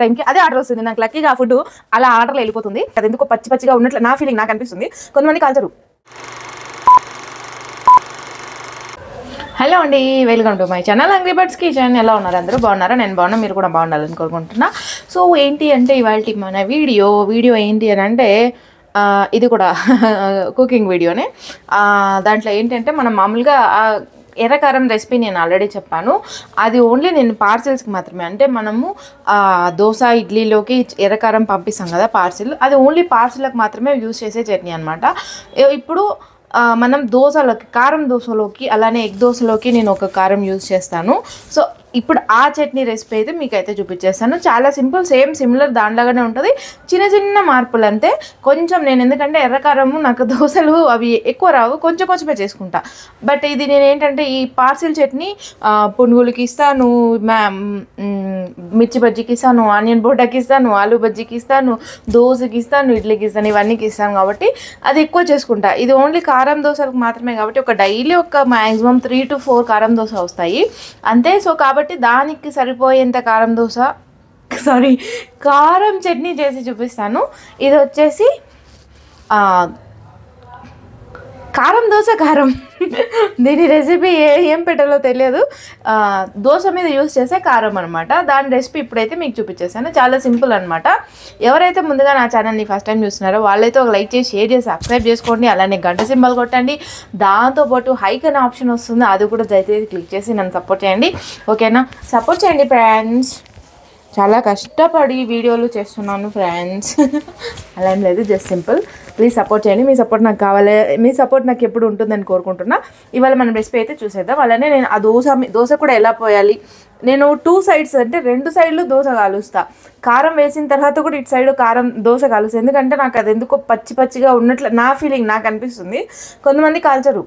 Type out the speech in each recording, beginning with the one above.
టైంకి అదే ఆర్డర్ వస్తుంది. నాకు లక్కీగా ఆ ఫుడ్ అలా ఆర్డర్లో వెళ్ళిపోతుంది. అది ఎందుకో పచ్చి పచ్చిగా ఉన్నట్లు నా ఫీలింగ్ నాకు అనిపిస్తుంది. కొంతమంది కాల్చరు. హలో అండి, welcome to my channel angry birds kitchen. ఎలా ఉన్నారు అందరూ? బాగున్నారా? నేను బాగున్నా, మీరు కూడా బాగుండాలని కోరుకుంటున్నా. సో ఏంటి అంటే ఇవాళ మన వీడియో ఏంటి అని అంటే ఇది కూడా కుకింగ్ వీడియోనే. దాంట్లో ఏంటంటే మనం మామూలుగా ఎర్రకారం రెసిపీ నేను ఆల్రెడీ చెప్పాను. అది ఓన్లీ నేను పార్సిల్స్కి మాత్రమే, అంటే మనము దోశ ఇడ్లీలోకి ఎర్రకారం పంపిస్తాం కదా పార్సిల్, అది ఓన్లీ పార్సిల్కి మాత్రమే యూజ్ చేసే చట్నీ అనమాట. ఇప్పుడు మనం దోశలోకి, కారం దోశలోకి, అలానే ఎగ్ దోశలోకి నేను ఒక కారం యూజ్ చేస్తాను. సో ఇప్పుడు ఆ చట్నీ రెసిపీ అయితే మీకు అయితే చూపించేస్తాను. చాలా సింపుల్, సేమ్ సిమిలర్ దాంట్లాగానే ఉంటుంది. చిన్న చిన్న మార్పులు అంతే. కొంచెం నేను ఎందుకంటే ఎర్రకారము నాకు దోశలు అవి ఎక్కువ రావు, కొంచెం కొంచెమే చేసుకుంటా. బట్ ఇది నేను ఏంటంటే ఈ పార్సిల్ చట్నీ పునుగులకి ఇస్తాను, మిర్చి బజ్జీకి ఇస్తాను, ఆనియన్ బోటాకి ఇస్తాను, ఆలూ బజ్జీకి ఇస్తాను, దోశకి ఇస్తాను, ఇడ్లీకి ఇస్తాను, ఇవన్నీకి ఇస్తాను కాబట్టి అది ఎక్కువ చేసుకుంటా. ఇది ఓన్లీ కారం దోశలకు మాత్రమే కాబట్టి ఒక డైలీ ఒక మ్యాక్సిమం 3 to 4 కారం దోశ వస్తాయి అంతే. సో కాబట్టి దానికి సరిపోయేంత కారం చట్నీ చేసి చూపిస్తాను. ఇది వచ్చేసి కారం దోశ కారం దీని రెసిపీ ఏం పెట్టాలో తెలియదు. దోశ మీద యూజ్ చేసే కారం అనమాట. దాని రెసిపీ ఇప్పుడైతే మీకు చూపించేసాను. చాలా సింపుల్ అనమాట. ఎవరైతే ముందుగా నా ఛానల్ని ఫస్ట్ టైం చూస్తున్నారో వాళ్ళైతే ఒక లైక్ చేసి, షేర్ చేసి, సబ్స్క్రైబ్ చేసుకోండి. అలానే గంట సింబల్ కొట్టండి. దాంతోపాటు హైక్ అనే ఆప్షన్ వస్తుంది, అది కూడా దయచేసి క్లిక్ చేసి నన్ను సపోర్ట్ చేయండి. ఓకేనా? సపోర్ట్ చేయండి ఫ్రెండ్స్. చాలా కష్టపడి వీడియోలు చేస్తున్నాను ఫ్రెండ్స్. అలా ఏం లేదు, జస్ట్ సింపుల్. ప్లీజ్ సపోర్ట్ చేయండి. మీ సపోర్ట్ నాకు కావాలి. మీ సపోర్ట్ నాకు ఎప్పుడు ఉంటుందని కోరుకుంటున్నా. ఇవాళ మనం రెసిపీ అయితే చూసేద్దాం. అలానే నేను ఆ దోశ కూడా ఎలా పోయాలి, నేను 2 sides అంటే 2 sides దోశ కాలుస్తా. కారం వేసిన తర్వాత కూడా ఇటు సైడ్ కారం దోశ కాలుస్తా. ఎందుకంటే నాకు అది ఎందుకో పచ్చిగా ఉన్నట్లు నా ఫీలింగ్ నాకు అనిపిస్తుంది. కొంతమంది కాల్చరు,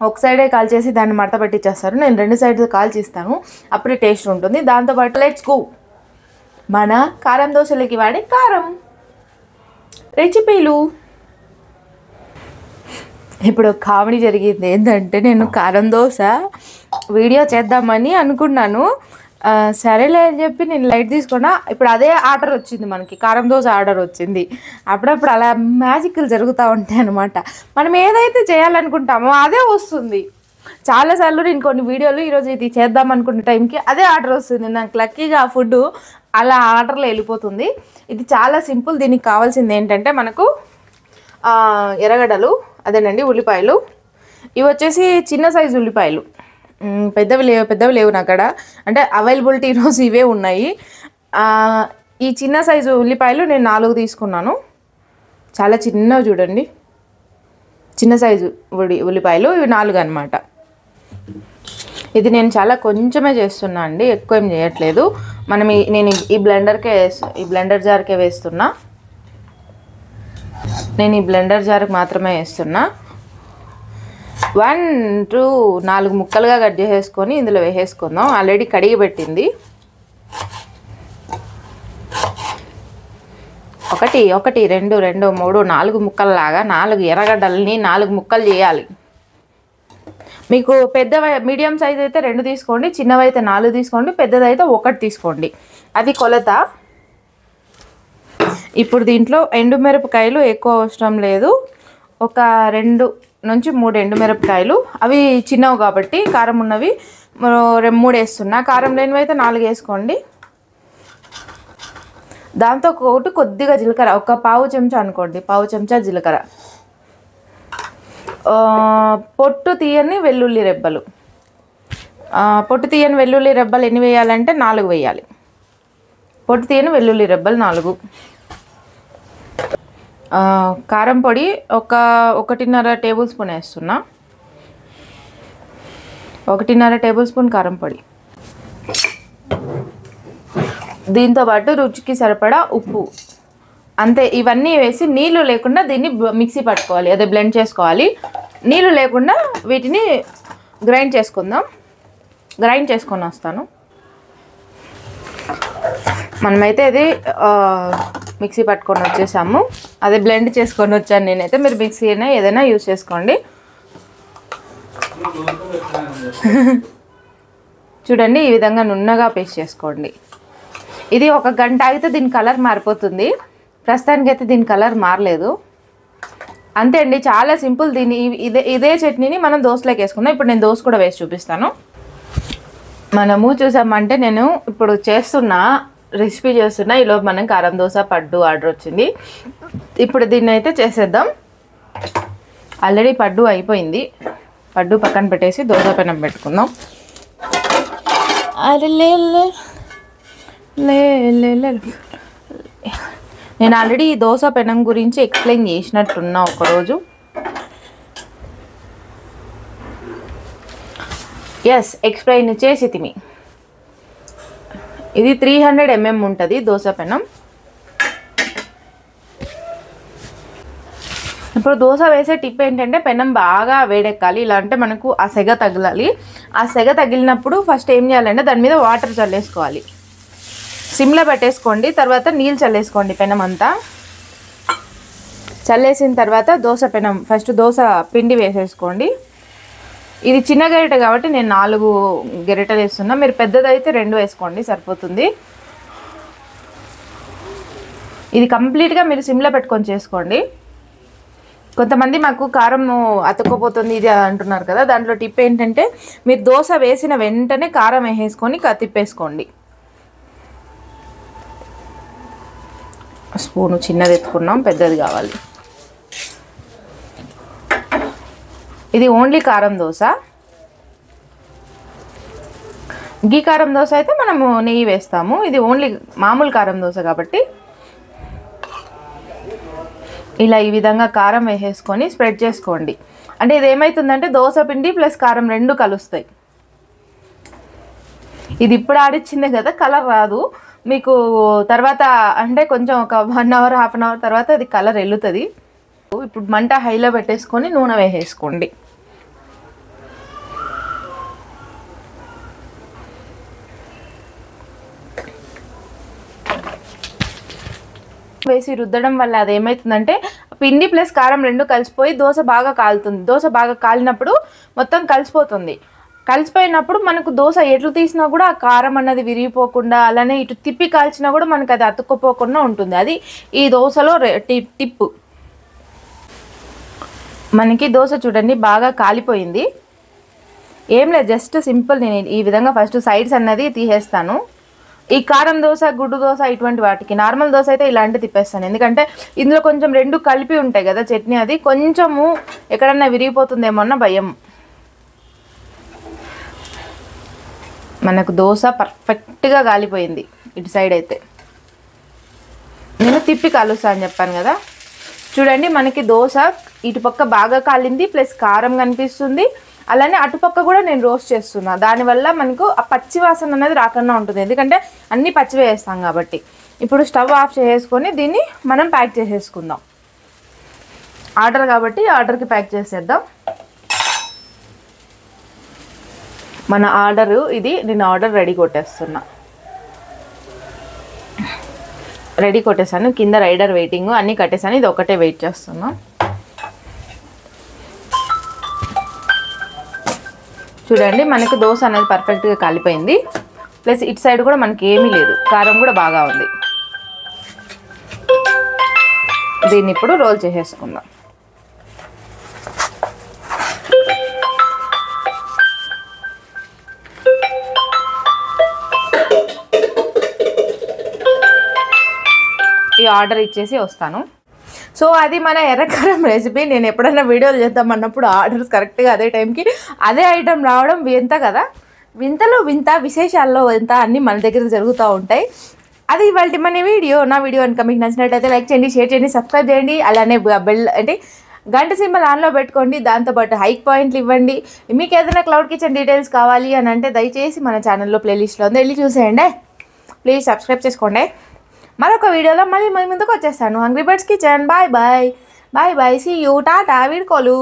ఒక సైడే కాల్చేసి దాన్ని మడత పెట్టిచ్చేస్తారు. నేను 2 sides కాల్చిస్తాను, అప్పుడే టేస్ట్ ఉంటుంది. దాంతోపాటు లెట్స్ గో మన కారం దోశలకి వాడే కారం రెసిపీలు. ఇప్పుడు కామెడీ జరిగింది ఏంటంటే, నేను కారం దోశ వీడియో చేద్దామని అనుకున్నాను. సరేలే అని చెప్పి నేను లైట్ తీసుకున్నా. ఇప్పుడు అదే ఆర్డర్ వచ్చింది, మనకి కారం దోశ ఆర్డర్ వచ్చింది. అప్పుడప్పుడు అలా మ్యాజిక్లు జరుగుతూ ఉంటాయి అన్నమాట. మనం ఏదైతే చేయాలనుకుంటామో అదే వస్తుంది. చాలాసార్లు నేను కొన్ని వీడియోలు ఈరోజు ఇది చేద్దాం అనుకున్న టైంకి అదే ఆర్డర్ వస్తుంది. నాకు లక్కీగా ఆ ఫుడ్ అలా ఆర్డర్లో వెళ్ళిపోతుంది. ఇది చాలా సింపుల్. దీనికి కావాల్సింది ఏంటంటే మనకు ఎర్రగడ్డలు, అదేనండి ఉల్లిపాయలు. ఇవి వచ్చేసి చిన్న సైజు ఉల్లిపాయలు, పెద్దవి లేవు నా కాడ, అంటే అవైలబిలిటీ ఈరోజు ఇవే ఉన్నాయి. ఈ చిన్న సైజు ఉల్లిపాయలు నేను 4 తీసుకున్నాను. చాలా చిన్నవి చూడండి, చిన్న సైజు ఉల్లిపాయలు ఇవి 4 అనమాట. ఇది నేను చాలా కొంచెమే చేస్తున్నా అండి, ఎక్కువ ఏం చేయట్లేదు. నేను ఈ బ్లెండర్ జార్కే వేస్తున్నా. నేను ఈ బ్లెండర్ జార్కి మాత్రమే వేస్తున్నా. 1, 2, 4 ముక్కలుగా కట్ చేసేసుకొని ఇందులో వేసేసుకుందాం. ఆల్రెడీ కడిగి పెట్టింది. 1, 2, 3, 4 ముక్కల్లాగా 4 ఎర్రగడ్డలని 4 ముక్కలు చేయాలి. మీకు మీడియం సైజ్ అయితే 2 తీసుకోండి, చిన్నవైతే 4 తీసుకోండి, పెద్దదైతే 1 తీసుకోండి. అది కొలత. ఇప్పుడు దీంట్లో ఎండుమిరపకాయలు ఎక్కువ అవసరం లేదు. ఒక 2 నుంచి 3 ఎండుమిరపకాయలు, అవి చిన్నవి కాబట్టి కారం ఉన్నవి 3 వేస్తున్నా. కారం లేనివి అయితే 4 వేసుకోండి. దాంతో కొద్దిగా జీలకర్ర, ఒక పావు చెంచా అనుకోండి, పావు చెంచా జీలకర్ర. పొట్టు తీయని వెల్లుల్లి రెబ్బలు. పొట్టు తీయని వెల్లుల్లి రెబ్బలు ఎన్ని వేయాలంటే 4 వేయాలి. పొట్టు తీయని వెల్లుల్లి రెబ్బలు 4. కారం పొడి 1.5 టేబుల్ స్పూన్ వేస్తున్నా. 1.5 టేబుల్ స్పూన్ కారం పొడి. దీంతోపాటు రుచికి సరిపడా ఉప్పు, అంతే. ఇవన్నీ వేసి నీళ్ళు లేకుండా దీన్ని మిక్సీ పట్టుకోవాలి, అదే బ్లెండ్ చేసుకోవాలి. నీళ్ళు లేకుండా వీటిని గ్రైండ్ చేసుకొని వస్తాను. మనమైతే ఇది మిక్సీ పట్టుకొని వచ్చేసాము, అదే బ్లెండ్ చేసుకొని వచ్చాను నేనైతే. మీరు మిక్సీ అయినా ఏదైనా యూజ్ చేసుకోండి. చూడండి, ఈ విధంగా నున్నగా పేస్ట్ చేసుకోండి. ఇది ఒక గంట ఆగితే దీని కలర్ మారిపోతుంది. ప్రస్తుతానికైతే దీని కలర్ మారలేదు. అంతే అండి, చాలా సింపుల్. ఇదే చట్నీని మనం దోశలోకి వేసుకుందాం. ఇప్పుడు నేను దోశ కూడా వేసి చూపిస్తాను. మనము చూసామంటే నేను ఇప్పుడు రెసిపీ చేస్తున్నా. ఈలోపు మనం కారం దోశ పడ్డు ఆర్డర్ వచ్చింది. ఇప్పుడు దీన్ని అయితే చేసేద్దాం. ఆల్రెడీ పడ్డు అయిపోయింది. పడ్డు పక్కన పెట్టేసి దోశ పెనం పెట్టుకుందాం. అరే నేను ఆల్రెడీ ఈ దోశ పెనం గురించి ఎక్స్ప్లెయిన్ చేసినట్టున్నా ఒకరోజు. ఎక్స్ప్లెయిన్ చేసి తిని. ఇది 300 mm ఉంటుంది దోశ పెనం. ఇప్పుడు దోశ వేసే టిప్ ఏంటంటే పెనం బాగా వేడెక్కాలి. ఇలా అంటే మనకు ఆ సెగ తగలాలి. ఆ సెగ తగిలినప్పుడు ఫస్ట్ ఏం చేయాలంటే దాని మీద వాటర్ చల్లేసుకోవాలి. సిమ్లో పెట్టేసుకోండి. తర్వాత నీళ్ళు చల్లేసుకోండి పెనం అంతా. చల్లేసిన తర్వాత దోశ పెనం ఫస్ట్ దోశ పిండి వేసేసుకోండి. ఇది చిన్న గరిటె కాబట్టి నేను 4 గరిటెలు వేస్తున్నా. మీరు పెద్దదైతే 2 వేసుకోండి, సరిపోతుంది. ఇది కంప్లీట్గా మీరు సిమ్లో పెట్టుకొని చేసుకోండి. కొంతమంది మాకు కారం అతుక్కపోతుంది ఇది అంటున్నారు కదా, దాంట్లో టిప్ ఏంటంటే మీరు దోశ వేసిన వెంటనే కారం వేసేసుకొని తిప్పేసుకోండి. స్పూను చిన్నది ఎత్తుకున్నాం, పెద్దది కావాలి. ఇది ఓన్లీ కారం దోశ. గీ కారం దోశ అయితే మనము నెయ్యి వేస్తాము. ఇది ఓన్లీ మామూలు కారం దోశ కాబట్టి ఇలా ఈ విధంగా కారం వేసేసుకొని స్ప్రెడ్ చేసుకోండి. అంటే ఇది ఏమవుతుందంటే దోశ పిండి ప్లస్ కారం 2 కలుస్తాయి. ఇది ఇప్పుడు ఆడిచ్చిందే కదా, కలర్ రాదు మీకు. తర్వాత అంటే కొంచెం ఒక 1 అవర్ 1/2 అవర్ తర్వాత అది కలర్ వెళ్తుంది. ఇప్పుడు మంట హైలో పెట్టేసుకొని నూనె వేసేసుకోండి. వేసి రుద్దడం వల్ల అది ఏమవుతుందంటే పిండి ప్లస్ కారం 2 కలిసిపోయి దోశ బాగా కాలుతుంది. దోశ బాగా కాలినప్పుడు మొత్తం కలిసిపోతుంది. కలిసిపోయినప్పుడు మనకు దోశ ఎట్లు తీసినా కూడా ఆ కారం అన్నది విరిగిపోకుండా, అలానే ఇటు తిప్పి కాల్చినా కూడా మనకు అది అతుక్కుపోకుండా ఉంటుంది. అది ఈ దోశలో టిప్పు. మనకి దోశ చూడండి బాగా కాలిపోయింది. ఏం లేదు, జస్ట్ సింపుల్. నేను ఈ విధంగా ఫస్ట్ సైడ్స్ అన్నది తీసేస్తాను. ఈ కారం దోశ, గుడ్డు దోశ ఇటువంటి వాటికి, నార్మల్ దోశ అయితే ఇలాంటి తిప్పేస్తాను. ఎందుకంటే ఇందులో కొంచెం 2 కలిపి ఉంటాయి కదా చట్నీ, అది కొంచెము ఎక్కడన్నా విరిగిపోతుందేమో అన్న భయం. మనకు దోశ పర్ఫెక్ట్గా కాలిపోయింది. ఇటు సైడ్ అయితే నేను తిప్పి కాలుస్తా అని చెప్పాను కదా. చూడండి మనకి దోశ ఇటుపక్క బాగా కాలింది, ప్లస్ కారం కనిపిస్తుంది. అలానే అటుపక్క కూడా నేను రోస్ట్ చేస్తున్నా. దానివల్ల మనకు ఆ పచ్చి వాసన అనేది రాకుండా ఉంటుంది, ఎందుకంటే అన్నీ పచ్చివే వేస్తాం కాబట్టి. ఇప్పుడు స్టవ్ ఆఫ్ చేసుకొని దీన్ని మనం ప్యాక్ చేసేసుకుందాం. ఆర్డర్ కాబట్టి ఆర్డర్కి ప్యాక్ చేసేద్దాం. మన ఆర్డరు ఇది. నేను ఆర్డర్ రెడీ కొట్టేస్తున్నా. రెడీ కొట్టేసాను. కింద రైడర్ వెయిటింగ్ అన్నీ కట్టేసాను. ఇది ఒకటే వెయిట్ చేస్తున్నా. చూడండి మనకు దోశ అనేది పర్ఫెక్ట్గా కాలిపోయింది. ప్లస్ ఇటు సైడ్ కూడా మనకి ఏమీ లేదు, కారం కూడా బాగా ఉంది. దీన్ని ఇప్పుడు రోల్ చేసేసుకుందాం. ఈ ఆర్డర్ ఇచ్చేసి వస్తాను. సో అది మన ఎర్రకారం రెసిపీ. నేను ఎప్పుడైనా వీడియోలు చేద్దామన్నప్పుడు ఆర్డర్స్ కరెక్ట్గా అదే టైంకి అదే ఐటెం రావడం వింత కదా. వింతలో వింత, విశేషాల్లో వింత అన్నీ మన దగ్గర జరుగుతూ ఉంటాయి. అది ఇవాళ మన వీడియో. నా వీడియో కనుక మీకు నచ్చినట్టయితే లైక్ చేయండి, షేర్ చేయండి, సబ్స్క్రైబ్ చేయండి. అలానే బెల్ అంటే గంట సింబల్ ఆన్లో పెట్టుకోండి. దాంతోపాటు హైక్ పాయింట్లు ఇవ్వండి. మీకు ఏదైనా క్లౌడ్ కిచెన్ డీటెయిల్స్ కావాలి అని అంటే దయచేసి మన ఛానల్లో ప్లేలిస్ట్లో ఉంది, వెళ్ళి చూసేయండి. ప్లీజ్ సబ్స్క్రైబ్ చేసుకోండి. మరొక వీడియోలో మళ్ళీ ముందుకు వచ్చేస్తాను. Hungry birds kitchen. Bye bye. Bye bye. See you. Tata. వీడుకోలు.